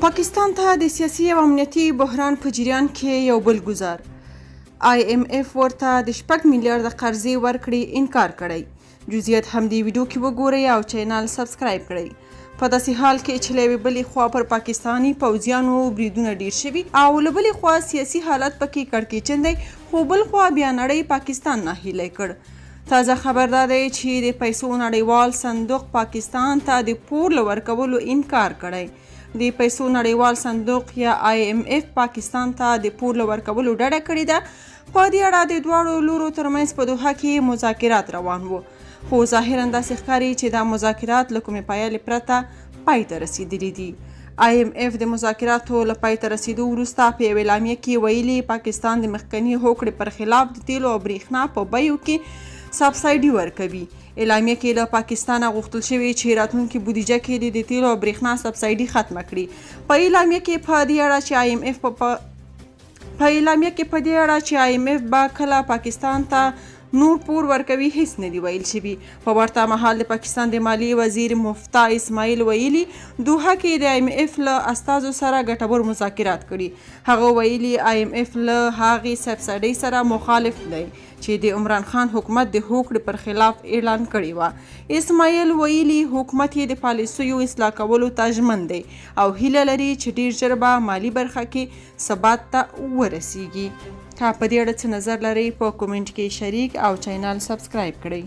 پاکستان ته د سیاسي او امنیتي بحران په جریان کې یو بل ګزار IMF ورته د 6 میلیارډ قرضې ورکړې انکار کړی. جزئیات هم دې ویډیو کې وګورئ او چینل سبسکرایب کړئ. په داسې حال کې چې له بلې خوا پر پاکستاني پوځیانو بریدونه ډیر شوي او له بلې خوا سیاسي حالت پکې کړکېچن دی، خو بل خوا بیا نړۍ پاکستان ناهیلی کړ. تازه خبر دا دی چې د پیسو نړیوال صندوق پاکستان ته د پور له ورکولو انکار کړی. د پیسو نړیوال صندوق یا IMF پاکستان ته د پور له ورکولو ډډه کړې ده. په دې اړه د دواړو لورو ترمنځ په دوحه کې مذاکرات روان وو، خو ظاهرا داسې ښکاري چې دا مذاکرات له کومې پایلې پرته پای ته رسیدلي دي. IMF د مذاکراتو له پای ته رسیدو وروسته په یوې اعلامیه کې ویلي پاکستان د مخکني هوکړې پر خلاف د تیلو او بریښنا په بیو کې سبسایډي ورکوي. اعلامیه کې له پاکستانه غوښتل شوي چې راتلونکي بودیجه کې د تیلو او بریښنا سبسایډي ختمه کړي. په اعلامیه کې په دې اړه چې IMF به کله پاکستان ته نور پور ورکوي هیڅ نه دی ویل شوي. په ورته مهال د پاکستان د مالیې وزیر مفتا اسماعیل ویلي دوحه کې د IMF له استازو سره ګټور مذاکرات کړي. هغه ویلي IMF له هغې سبسایډۍ سره مخالف دی چې د عمران خان حکومت د هوکړې پر خلاف اعلان کړی و. اسماعیل ویلي حکومت یې د پالیسیو اصلاح کولو ته ژمن دی او هیله لري چې ډیر ژر به مالي برخه کې ثبات ته ورسیږي. که په دې اړه څه نظر لرئ په کومنټ کې شریک او چینل سبسکرایب کړئ.